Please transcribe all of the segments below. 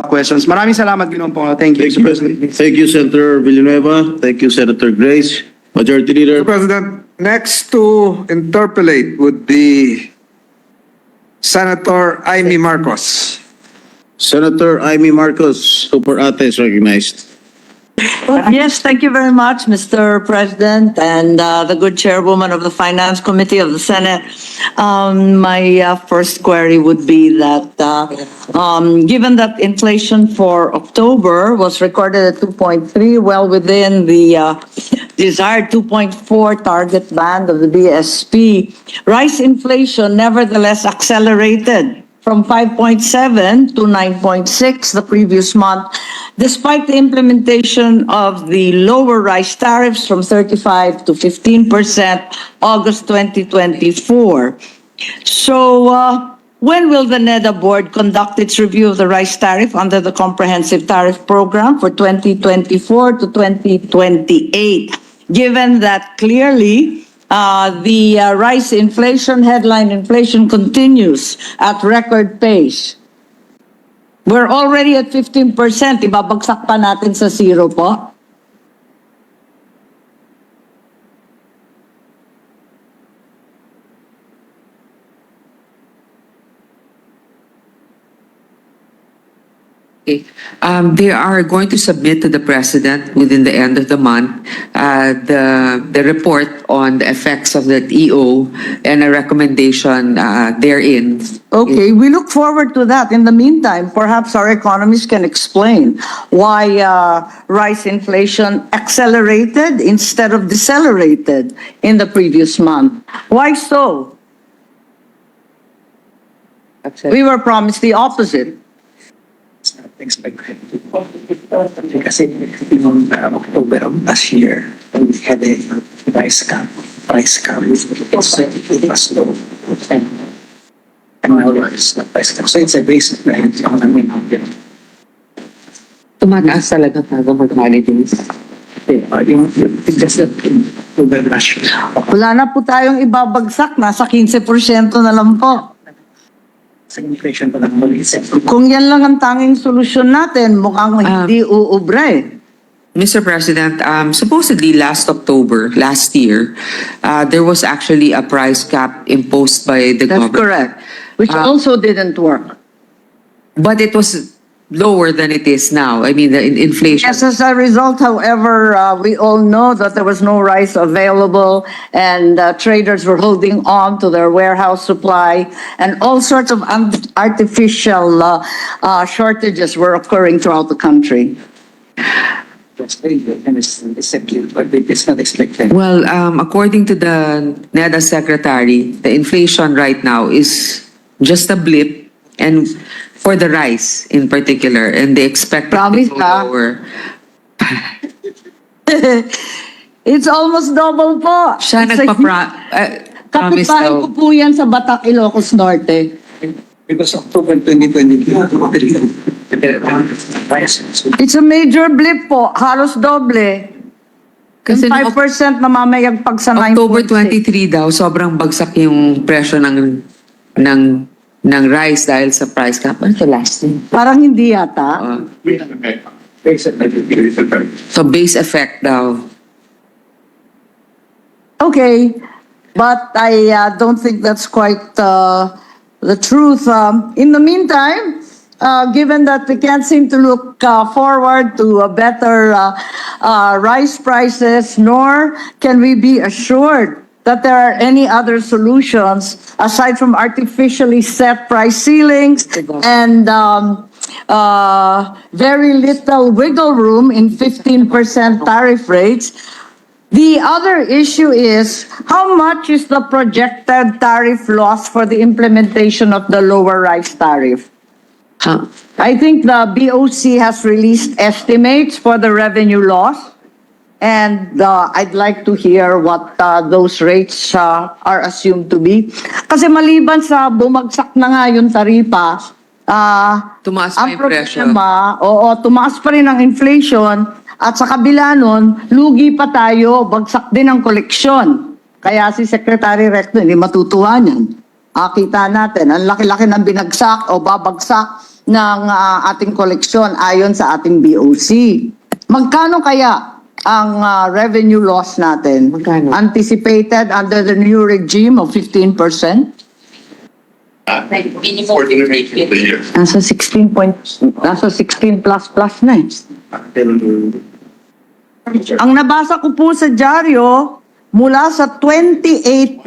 questions. Maraming salamat, Ginoong Pangulo. Thank you, Mr. President. Thank you, Senator Villanueva. Thank you, Senator Grace. Majority Leader. Mr. President, next to interpolate would be Senator Amy Marcos. Senator Amy Marcos, Super Ate is recognized. Yes, thank you very much, Mr. President, and the good chairwoman of the Finance Committee of the Senate. My first query would be that given that inflation for October was recorded at 2.3, well within the desired 2.4 target band of the BSP, rice inflation nevertheless accelerated from 5.7 to 9.6 the previous month, despite the implementation of the lower rice tariffs from 35 to 15% August 2024. So, when will the NEDA board conduct its review of the rice tariff under the Comprehensive Tariff Program for 2024 to 2028, given that clearly the rice inflation, headline inflation continues at record pace? We're already at 15%. Ibabagsak pa natin sa zero po. Okay. They are going to submit to the President within the end of the month the report on the effects of the EO and a recommendation therein. Okay, we look forward to that. In the meantime, perhaps our economists can explain why rice inflation accelerated instead of decelerated in the previous month. Why so? We were promised the opposite. Expected. Kasi noong October of last year, we had a price cap. It was low. And now it's not price cap. So it's a basic plan. Tumataas talaga bago mag-holidays. Yung just that October last year. Wala na po tayong ibabagsak. Nasa 15% na lang po. Sa inflation pa lang maliit. Kung yan lang ang tanging solusyon natin, mukhang hindi uubra eh. Mr. President, supposedly last October, last year, there was actually a price cap imposed by the That's government. correct. Which also didn't work. But it was lower than it is now. I mean, the inflation. Yes, as a result, however, we all know that there was no rice available and traders were holding on to their warehouse supply and all sorts of artificial shortages were occurring throughout the country. That's very good. And it's accepted, but it's not expected. Well, according to the NEDA secretary, the inflation right now is just a blip, and for the rice in particular, and they expect it Promise to go ka? lower. It's almost double po. Siya It's promise kapitbahay daw. ko po yan sa Batak, Ilocos Norte. Because October 2022, It's a major blip po, halos doble. Kasi Yung noong 5% namamayagpag sa 9.6. October 23 daw, sobrang bagsak yung presyo ng rice dahil sa price cap. Ano to last year? Parang hindi yata. So base effect daw. Okay, but I don't think that's quite the truth. In the meantime, given that we can't seem to look forward to a better rice prices, nor can we be assured that there are any other solutions aside from artificially set price ceilings and very little wiggle room in 15% tariff rates. The other issue is how much is the projected tariff loss for the implementation of the lower rice tariff? Huh? I think the BOC has released estimates for the revenue loss. And I'd like to hear what those rates are assumed to be. Kasi maliban sa bumagsak na nga yung taripa, Tumaas pa ang yung presyo. problema, tumaas pa rin ang inflation at sa kabila nun, lugi pa tayo, bagsak din ang koleksyon. Kaya si Secretary Recto hindi matutuwa niyan. Kita natin, ang laki-laki ng binagsak o babagsak ng ating koleksyon ayon sa ating BOC. Magkano kaya ang revenue loss natin? Magkano? Anticipated under the new regime of 15%? Nasa 16 plus plus na eh. Ang nabasa ko po sa dyaryo, mula sa 28.477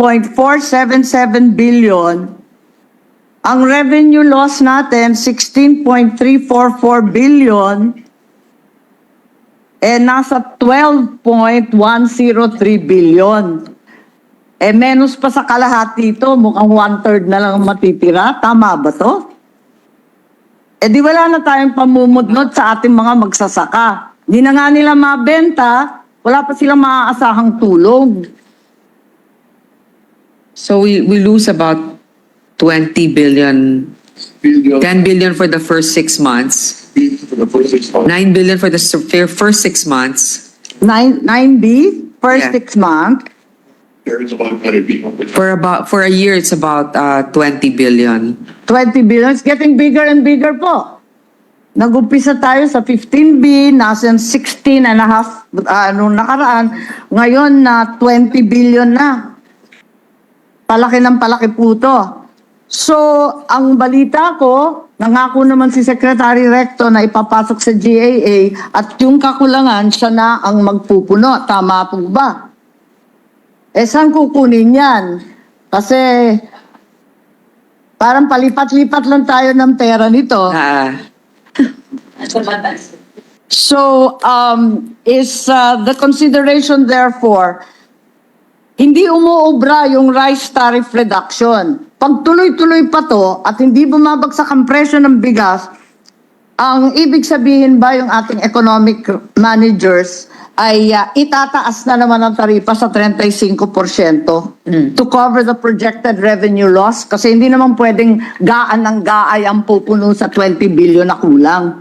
billion, ang revenue loss natin, 16.344 billion, nasa 12.103 billion. Menos pa sa kalahati ito, mukhang 1/3 na lang matitira. Tama ba to? Di wala na tayong pamumudnot sa ating mga magsasaka. Di na nga nila mabenta, wala pa silang maaasahang tulong. So we lose about 20 billion, 10 billion for the first 6 months, 9 billion for the first 6 months, 9B, first Yeah. 6 months. for a year it's about 20 billion. 20 billion. It's getting bigger and bigger po. Nag-umpisa tayo sa 15B, nasa 16 and a half nung nakaraan. Ngayon na 20 billion na. Palaki ng palaki po to. So, ang balita ko, nangako naman si Secretary Recto na ipapasok sa GAA at yung kakulangan siya na ang magpupuno. Tama po ba? Saan kukunin yan? Kasi parang palipat-lipat lang tayo ng pera nito. So, is the consideration therefore, hindi umuobra yung rice tariff reduction. Pag tuloy-tuloy pa to at hindi bumabagsak ang presyo ng bigas, ang ibig sabihin ba yung ating economic managers ay itataas na naman ang taripa sa 35% to cover the projected revenue loss? Kasi hindi naman pwedeng gaan ng gaay ang pupuno sa 20 billion na kulang.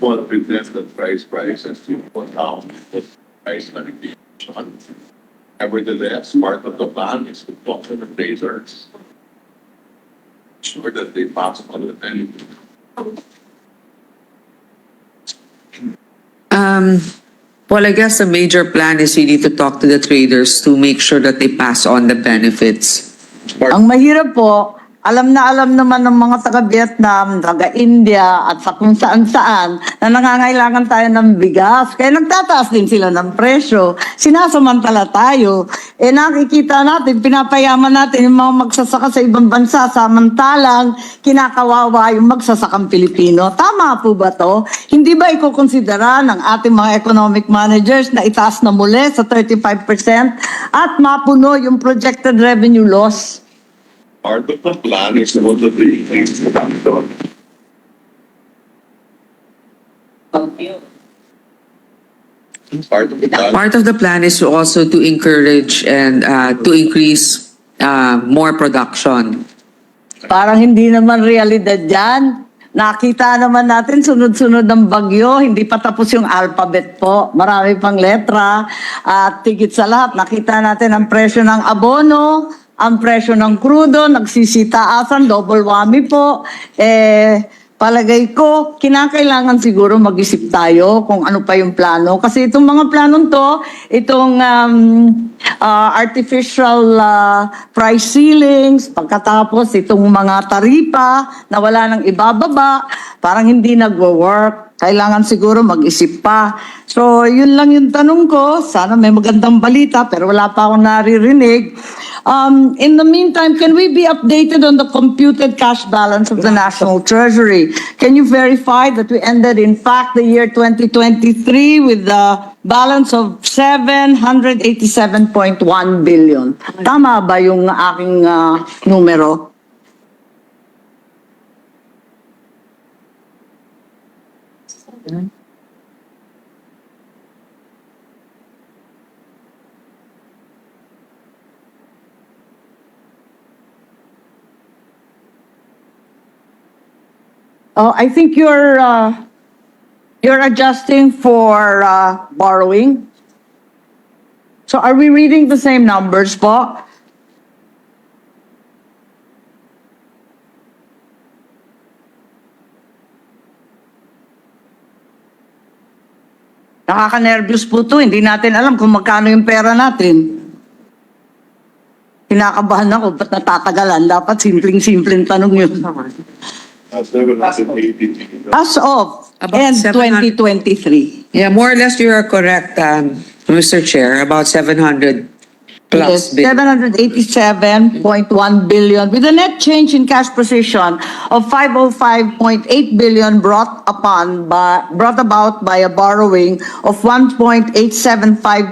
Well, presents the price as to what now the price manipulation. Nevertheless, part of the plan is to talk to the traders, sure that they pass on the penny. Well, I guess the major plan is really to talk to the traders to make sure that they pass on the benefits. Ang mahirap po, alam naman ng mga taga-Vietnam, taga-India, at sa kung saan-saan na nangangailangan tayo ng bigas. Kaya nagtataas din sila ng presyo. Sinasamantala tayo. Nakikita natin, pinapayaman natin yung mga magsasaka sa ibang bansa, samantalang kinakawawa yung magsasakang Pilipino. Tama po ba to? Hindi ba ikukonsidera ng ating mga economic managers na itaas na muli sa 35% at mapuno yung projected revenue loss? Part of the plan is what the things to be done. Part of the plan. Part of the plan is to also to encourage and to increase more production. Parang hindi naman realidad yan. Nakita naman natin sunod-sunod ng bagyo, hindi pa tapos yung alphabet po. Marami pang letra. At tigit sa lahat, nakita natin ang presyo ng abono, ang presyo ng krudo, nagsisitaasan, double whammy po. Palagay ko, kinakailangan siguro mag-isip tayo kung ano pa yung plano. Kasi itong mga planong to, itong artificial price ceilings, pagkatapos itong mga taripa na wala nang ibababa, parang hindi nagwo-work. Kailangan siguro mag-isip pa. So, yun lang yung tanong ko. Sana may magandang balita, pero wala pa akong naririnig. In the meantime, can we be updated on the computed cash balance of the National Treasury? Can you verify that we ended, in fact, the year 2023 with the balance of 787.1 billion? Tama ba yung aking numero? Oh, I think you're adjusting for borrowing. So are we reading the same numbers po? Nakaka-nervous po to. Hindi natin alam kung magkano yung pera natin. Kinakabahan ako, ba't natatagalan? Dapat simpleng-simpleng tanong yun. 780. As of About end 700. 2023. Yeah, more or less you are correct, Mr. Chair, about 700 plus Yes, billion. 787.1 billion with a net change in cash position of 505.8 billion brought about by a borrowing of 1.875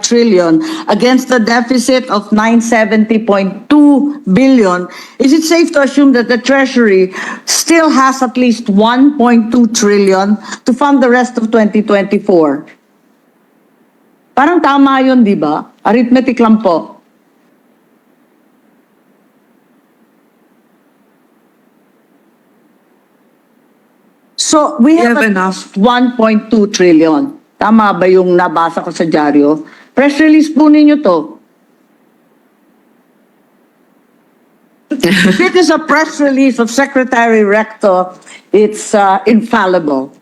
trillion against a deficit of 970.2 billion. Is it safe to assume that the Treasury still has at least 1.2 trillion to fund the rest of 2024? Parang tama yun, di ba? Arithmetic lang po. So, we have enough. 1.2 trillion. Tama ba yung nabasa ko sa dyaryo? Press release po ninyo to. If it is a press release of Secretary Rector, it's infallible.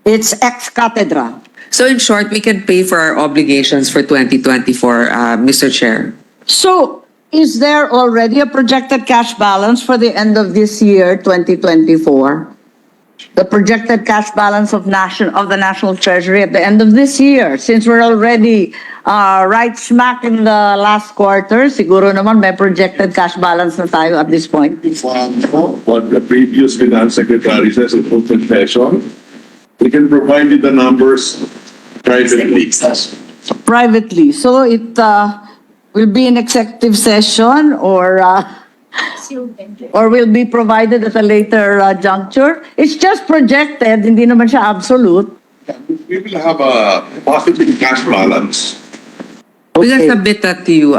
It's ex cathedra. So in short, we can pay for our obligations for 2024, Mr. Chair. So, is there already a projected cash balance for the end of this year, 2024? The projected cash balance of the National Treasury at the end of this year, since we're already right smack in the last quarter, siguro naman may projected cash balance na tayo at this point. What the previous finance secretary says in full confession, we can provide you the numbers privately. Privately. So it will be in executive session or will be provided at a later juncture. It's just projected, hindi naman siya absolute. We will have a positive cash balance. We can Okay. submit that to you,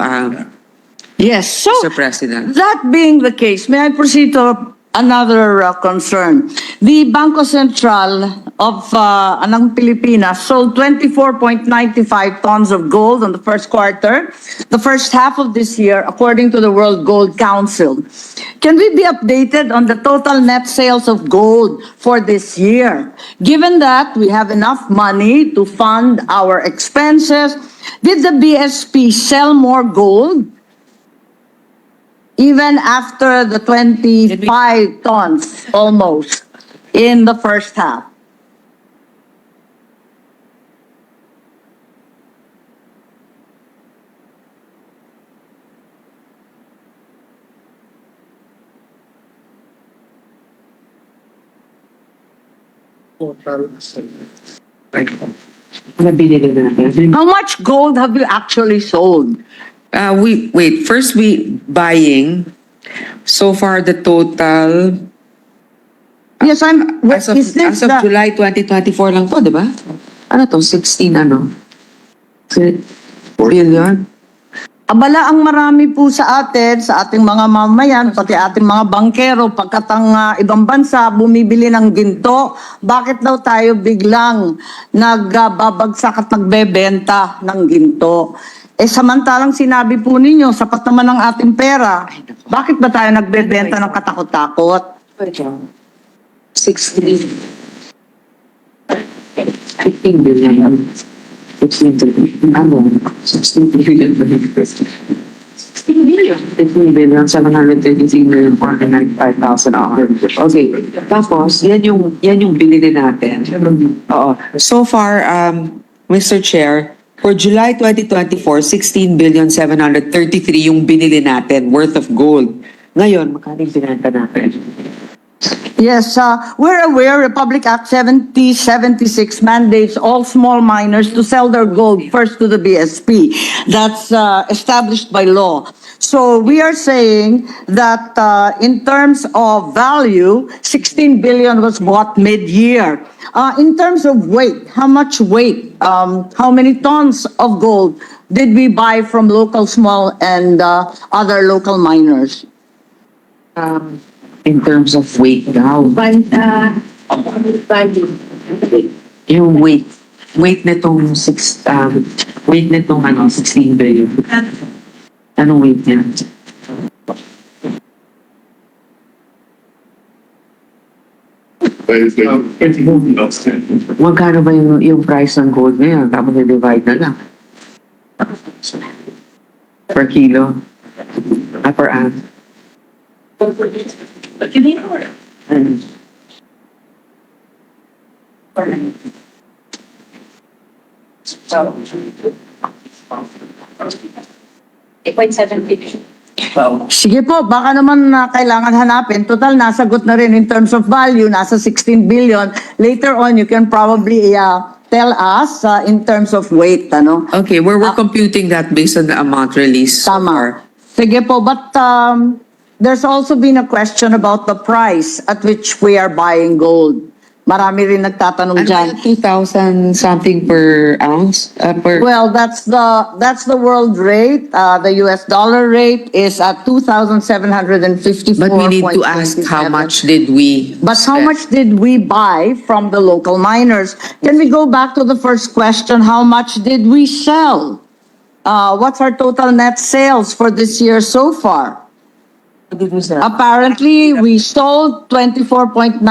Yes. So Mr. President. that being the case, may I proceed to another concern? The Bangko Sentral of ng Pilipinas sold 24.95 tons of gold in the first quarter, the first half of this year, according to the World Gold Council. Can we be updated on the total net sales of gold for this year? Given that we have enough money to fund our expenses, did the BSP sell more gold? Even after the 25 tons almost in the first half. How much gold have you actually sold? First we buying. So far the total, Yes, is this as of the, July 2024 lang to, di ba? Ano to? 16 ano? Billion? abala ang marami po sa atin, sa ating mga mamayan, pati ating mga bangkero, pagkat ang ibang bansa bumibili ng ginto, bakit daw tayo biglang nagbabagsak at nagbebenta ng ginto? Eh samantalang sinabi po ninyo, sapat naman ang ating pera, bakit ba tayo nagbebenta ng katakot-takot? 16 15 billion. 16 billion. 15 billion, 733 million, 495,000. Okay. Tapos, yan yung binili natin. Oo. So far, Mr. Chair, for July 2024, 16 billion, 733 yung binili natin worth of gold. Ngayon, magkano yung binenta natin? Yes, we're aware Republic Act 7076 mandates all small miners to sell their gold first to the BSP. That's established by law. So we are saying that in terms of value, 16 billion was bought mid-year. In terms of weight, how much weight, how many tons of gold did we buy from local small and other local miners? In terms of weight daw. Yung weight nitong 16 billion. Anong weight niya? Magkano ba yung price ng gold ngayon? Tapos i-divide na lang. Per kilo. Per ounce. Sige po, baka naman kailangan hanapin. Total, nasagot na rin in terms of value, nasa 16 billion. Later on, you can probably tell us in terms of weight, ano? Okay, we're computing that based on the amount released so far. Tama. Sige po, but there's also been a question about the price at which we are buying gold. Marami rin nagtatanong Ano dyan. ba, 2,000 something per ounce? Well, that's the world rate. The US dollar rate is at 2,754.27. But we need to ask how much did we But how spend? much did we buy from the local miners? Can we go back to the first question? How much did we sell? What's our total net sales for this year so far? Apparently, we sold 24.95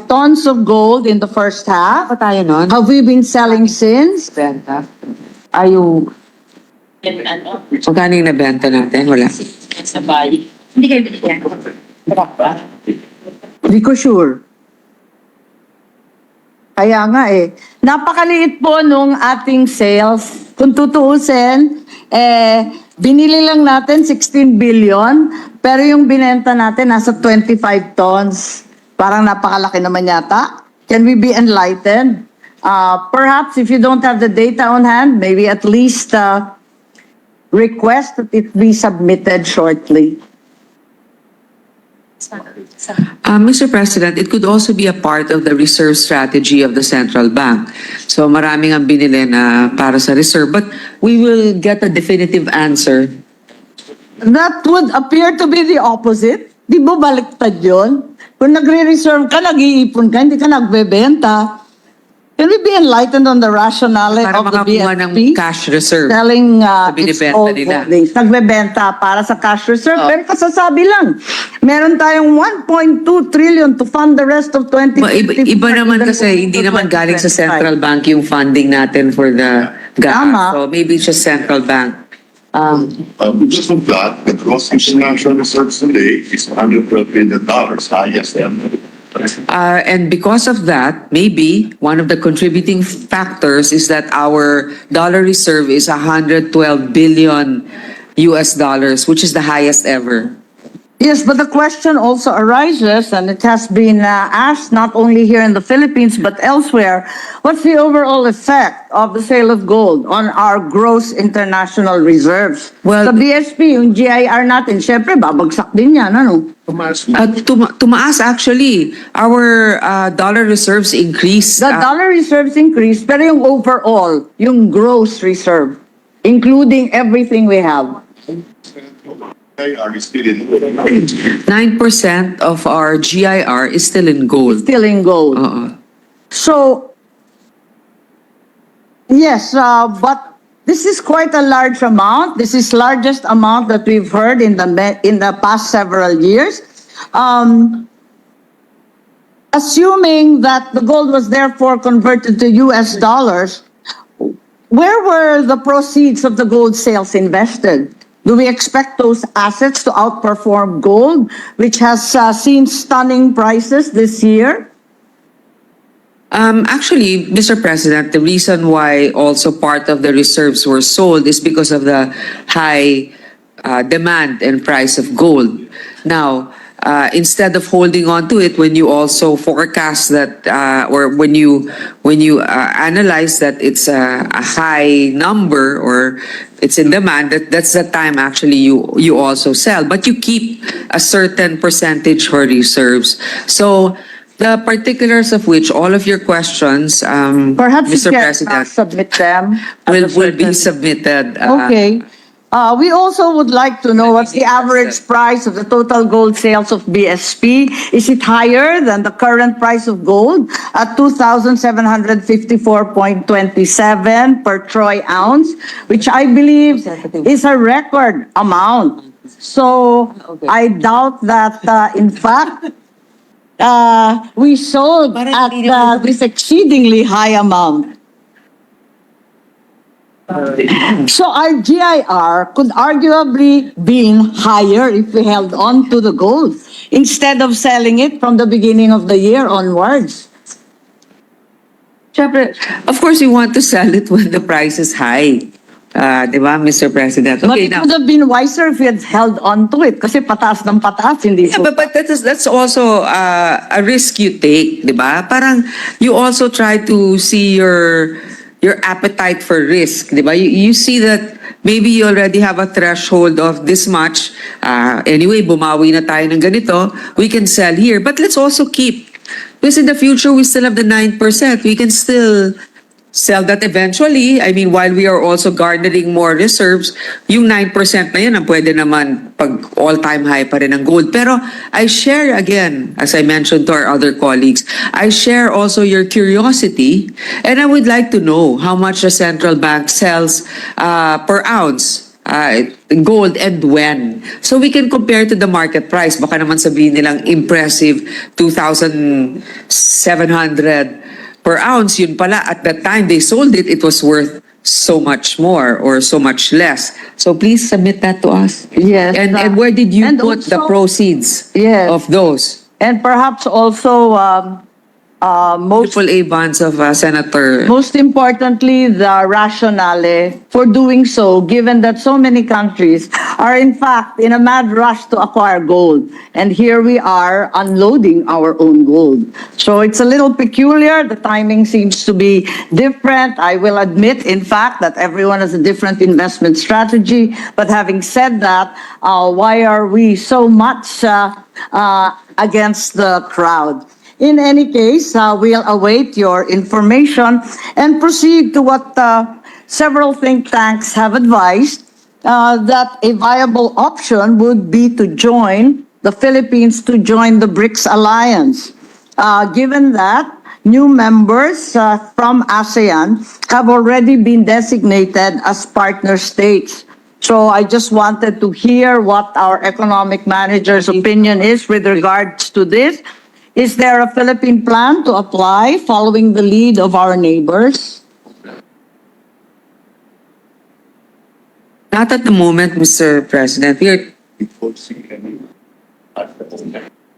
tons of gold in the first half. Pa tayo nun? Have we been selling since? Benta? Ayaw. Magkano yung nabenta natin? Wala. Hindi kayo binigyan. Hindi ko sure. Kaya nga eh. Napakaliit po nung ating sales. Kung tutuusin, binili lang natin 16 billion, pero yung binenta natin nasa 25 tons. Parang napakalaki naman yata. Can we be enlightened? Perhaps if you don't have the data on hand, maybe at least request that it be submitted shortly. Mr. President, it could also be a part of the reserve strategy of the central bank. So maraming ang binili na para sa reserve, but we will get a definitive answer. That would appear to be the opposite. Di ba baliktad yun? Kung nagre-reserve ka, nag-iipon ka, hindi ka nagbebenta. Can we be enlightened on the rationale Para of the makakuha ng BSP? cash reserve. Selling its binibenta own nila. holdings. Nagbebenta para sa cash reserve. Pero kasasabi lang, meron tayong 1.2 trillion to fund the rest of 2024. Iba naman even kasi hindi naman galing sa 2025. central bank yung funding natin for the gas. Tama. So maybe it's just central bank. Just of that, the gross international reserves today is $112 billion, highest ever. And because of that, maybe one of the contributing factors is that our dollar reserve is 112 billion US dollars, which is the highest ever. Yes, but the question also arises, and it has been asked not only here in the Philippines but elsewhere, what's the overall effect of the sale of gold on our gross international reserves? Well, sa BSP, yung GIR natin, syempre, babagsak din yan, ano? Tumaas actually. Our dollar reserves increased. The dollar reserves increased, pero yung overall, yung gross reserve, including everything we have. They are still in. 9% of our GIR is still in gold. Still in gold. So, yes, but this is quite a large amount. This is largest amount that we've heard in the past several years. Assuming that the gold was therefore converted to US dollars, where were the proceeds of the gold sales invested? Do we expect those assets to outperform gold, which has seen stunning prices this year? Actually, Mr. President, the reason why also part of the reserves were sold is because of the high demand and price of gold. Now, instead of holding on to it, when you also forecast that, or when you analyze that it's a high number or it's in demand, that's the time actually you also sell, but you keep a certain percentage for reserves. So the particulars of which all of your questions, Perhaps Mr. you can President, submit them. at a will be certain- submitted. Okay. We also would like to know what's the average price of the total gold sales of BSP. Is it higher than the current price of gold at 2,754.27 per troy ounce, which I believe is a record amount. So I doubt that, in fact, we sold at this exceedingly high amount. So our GIR could arguably been higher if we held on to the gold instead of selling it from the beginning of the year onwards. Siyempre, of course, we want to sell it when the price is high. Di ba, Mr. President? But Okay, it now. would have been wiser if we had held on to it kasi pataas ng pataas, hindi Yeah, po. but that's also a risk you take, di ba? Parang you also try to see your appetite for risk, di ba? You see that maybe you already have a threshold of this much. Anyway, bumawi na tayo ng ganito. We can sell here, but let's also keep. Because in the future, we still have the 9%. We can still sell that eventually. I mean, while we are also garnering more reserves, yung 9% na yun, ang pwede naman pag all-time high pa rin ang gold. Pero I share again, as I mentioned to our other colleagues, I share also your curiosity, and I would like to know how much the central bank sells per ounce. Gold and when. So we can compare to the market price. Baka naman sabihin nilang impressive 2,700 per ounce. Yun pala, at that time they sold it, it was worth so much more or so much less. So please submit that to us. Yes. And where did you and put the also- proceeds Yes. of those? And perhaps also, AAA bonds of Senator. most importantly, the rationale for doing so, given that so many countries are in fact in a mad rush to acquire gold. And here we are unloading our own gold. So it's a little peculiar. The timing seems to be different. I will admit, in fact, that everyone has a different investment strategy. But having said that, why are we so much against the crowd? In any case, we'll await your information and proceed to what several think tanks have advised, that a viable option would be to join the Philippines to join the BRICS alliance. Given that new members from ASEAN have already been designated as partner states. So I just wanted to hear what our economic manager's opinion is with regards to this. Is there a Philippine plan to apply following the lead of our neighbors? Not at the moment, Mr. President. We are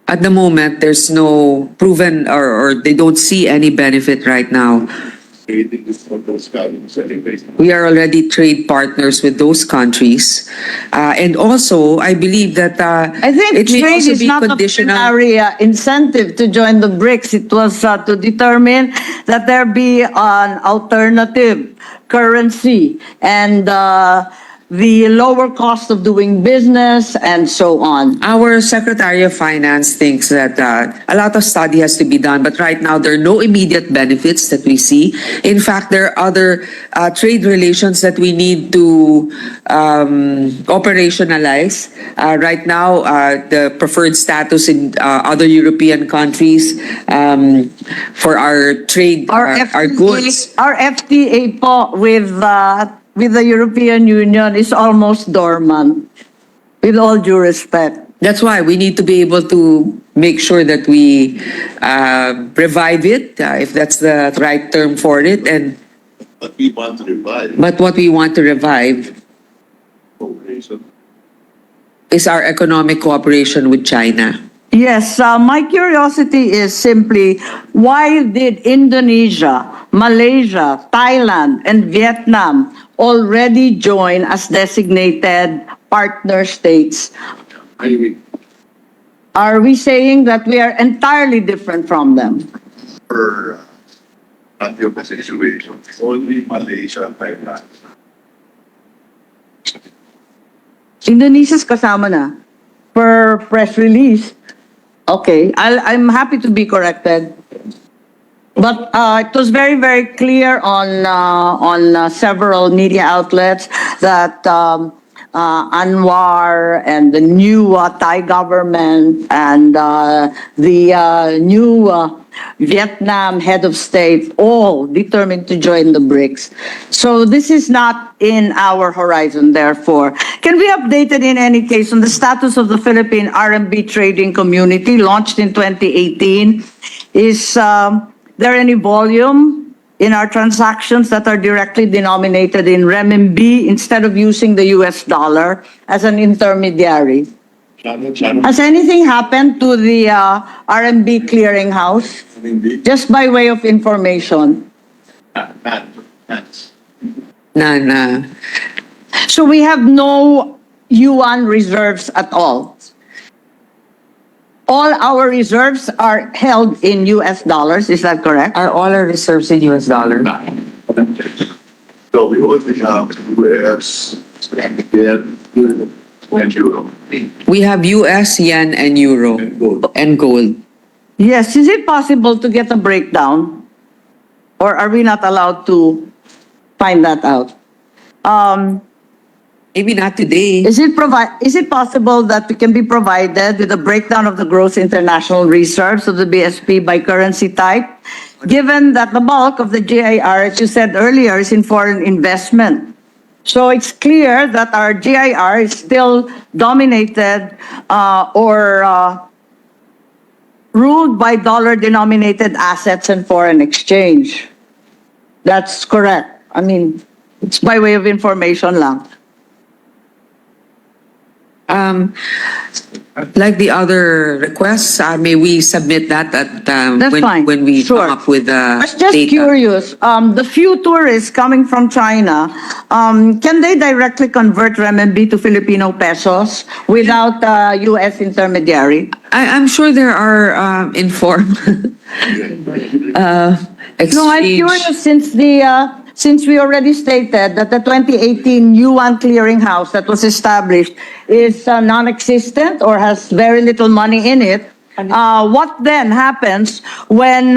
at the moment, there's no proven or they don't see any benefit right now. We are already trade partners with those countries. And also, I believe that I think it may trade also is be not a conditional. primary incentive to join the BRICS. It was to determine that there be an alternative currency and the lower cost of doing business and so on. Our Secretary of Finance thinks that a lot of study has to be done, but right now there are no immediate benefits that we see. In fact, there are other trade relations that we need to operationalize. Right now, the preferred status in other European countries for our trade, our goods. Our FTA po with the European Union is almost dormant, with all due respect. That's why we need to be able to make sure that we revive it, if that's the right term for it. And But we want to revive but what we want to revive cooperation. is our economic cooperation with China. Yes, my curiosity is simply, why did Indonesia, Malaysia, Thailand, and Vietnam already join as designated partner states? Are we saying that we are entirely different from them? For not your situation, only Malaysia and Thailand. Indonesia's kasama na per press release. Okay, I'm happy to be corrected. But it was very, very clear on several media outlets that Anwar and the new Thai government and the new Vietnam head of state, all determined to join the BRICS. So this is not in our horizon, therefore. Can we update it in any case on the status of the Philippine RMB trading community launched in 2018? Is there any volume in our transactions that are directly denominated in renminbi instead of using the US dollar as an intermediary? Has anything happened to the RMB clearinghouse? Just by way of information. None. So we have no yuan reserves at all. All our reserves are held in US dollars, is that correct? Are all our reserves in US dollar? So we only have US and euro. We have US, yen, and euro, and gold. Yes, is it possible to get a breakdown? Or are we not allowed to find that out? Maybe not today. Is it possible that we can be provided with a breakdown of the gross international reserves of the BSP by currency type? Given that the bulk of the GIR, as you said earlier, is in foreign investment. So it's clear that our GIR is still dominated or ruled by dollar-denominated assets and foreign exchange. That's correct. I mean, it's by way of information lang. Like the other requests, may we submit that at That's fine. when we Sure. come up with I was data? just curious, the few tourists coming from China, can they directly convert renminbi to Filipino pesos without US intermediary? I'm sure there are informed exchange. No, I'm curious since we already stated that the 2018 yuan clearinghouse that was established is non-existent or has very little money in it. What then happens when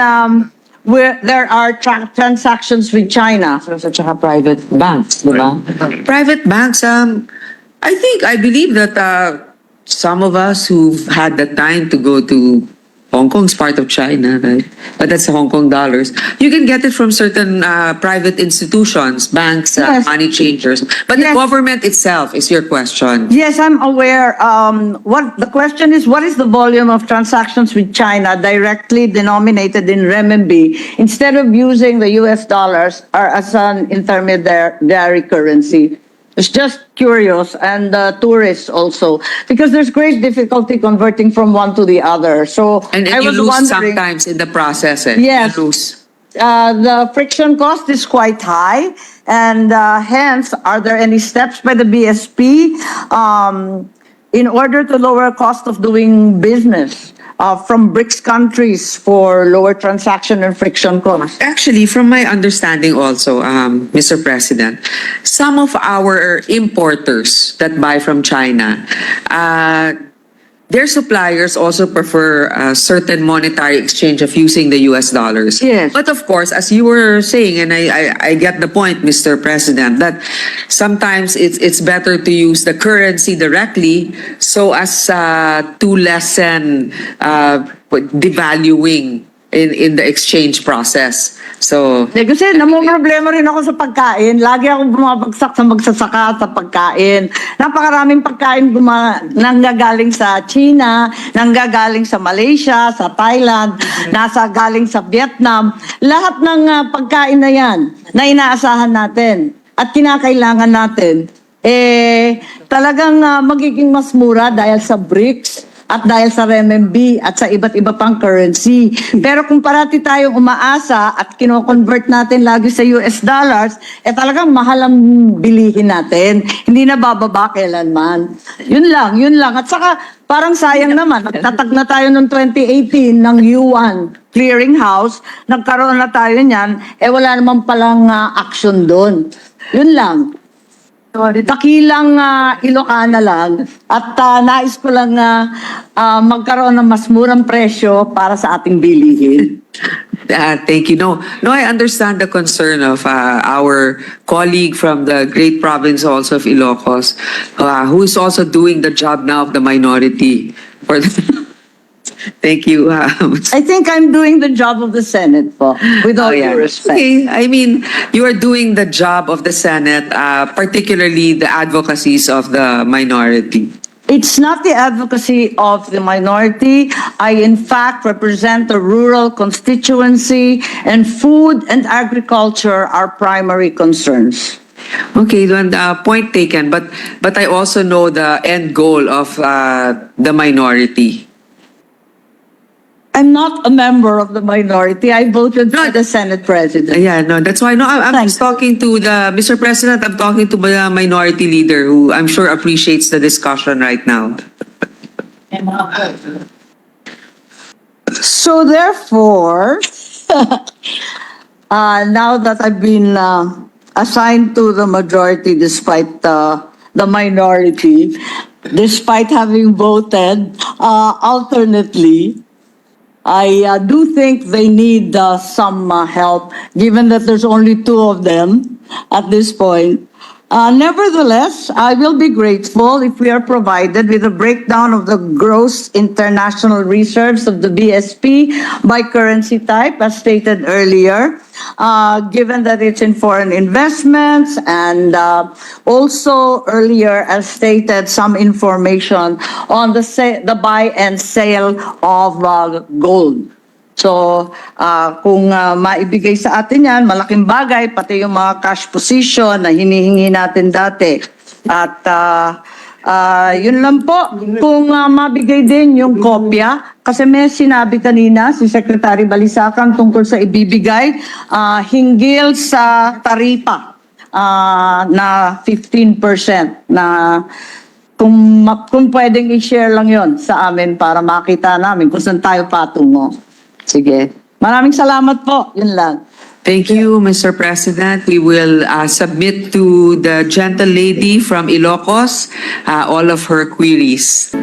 there are transactions with China? Such a private banks, diba? Private banks, I believe that some of us who've had the time to go to Hong Kong's part of China, right? But that's Hong Kong dollars. You can get it from certain private institutions, banks, Yes. money changers. But Yes. the government itself is your question. Yes, I'm aware. What the question is, what is the volume of transactions with China directly denominated in renminbi instead of using the US dollars or as an intermediary currency? It's just curious, and tourists also, because there's great difficulty converting from one to the other. So And I you was lose wondering. sometimes in the process. Yes. You lose. The friction cost is quite high, and hence, are there any steps by the BSP in order to lower cost of doing business from BRICS countries for lower transaction and friction costs? Actually, from my understanding also, Mr. President, some of our importers that buy from China, their suppliers also prefer a certain monetary exchange of using the US dollars. Yes. But of course, as you were saying, and I get the point, Mr. President, that sometimes it's better to use the currency directly so as to lessen devaluing in the exchange process. So, Kasi namumroblema rin ako sa pagkain. Lagi akong bumabagsak sa magsasaka sa pagkain. Napakaraming pagkain nanggagaling sa China, nanggagaling sa Malaysia, sa Thailand, galing sa Vietnam. Lahat ng pagkain na yan na inaasahan natin at kinakailangan natin, talagang magiging mas mura dahil sa BRICS at dahil sa renminbi at sa iba't iba pang currency. Pero kung parati tayong umaasa at kino-convert natin lagi sa US dollars, talagang mahal ang bilihin natin. Hindi na bababa kailanman. Yun lang. At saka parang sayang naman, nagtatag na tayo noong 2018 ng yuan clearinghouse, nagkaroon na tayo niyan, wala naman palang action doon. Yun lang. Dakilang Ilocana lang at nais ko lang magkaroon ng mas murang presyo para sa ating bilihin. Thank you. No, I understand the concern of our colleague from the great province also of Ilocos, who is also doing the job now of the minority. For Thank you. I think I'm doing the job of the Senate po, with all due respect. Okay, I mean, you are doing the job of the Senate, particularly the advocacies of the minority. It's not the advocacy of the minority. I, in fact, represent the rural constituency, and food and agriculture are primary concerns. Okay, then, point taken, but I also know the end goal of the minority. I'm not a member of the minority. I voted for the Senate President. Yeah, no, that's why. No, I'm Thanks. just talking to the Mr. President. I'm talking to the minority leader, who I'm sure appreciates the discussion right now. So therefore, now that I've been assigned to the majority despite the minority, despite having voted alternately, I do think they need some help, given that there's only two of them at this point. Nevertheless, I will be grateful if we are provided with a breakdown of the gross international reserves of the BSP by currency type, as stated earlier, given that it's in foreign investments, and also earlier, as stated, some information on the buy and sale of gold. So, kung maibigay sa atin yan, malaking bagay, pati yung mga cash position na hinihingi natin dati. At yun lang po, kung mabigay din yung kopya, kasi may sinabi kanina si Secretary Balisacan tungkol sa ibibigay, hinggil sa taripa na 15% na kung pwedeng i-share lang yon sa amin para makita namin kung saan tayo patungo. Sige. Maraming salamat po. Yun lang. Thank you, Mr. President. We will submit to the gentle lady from Ilocos all of her queries.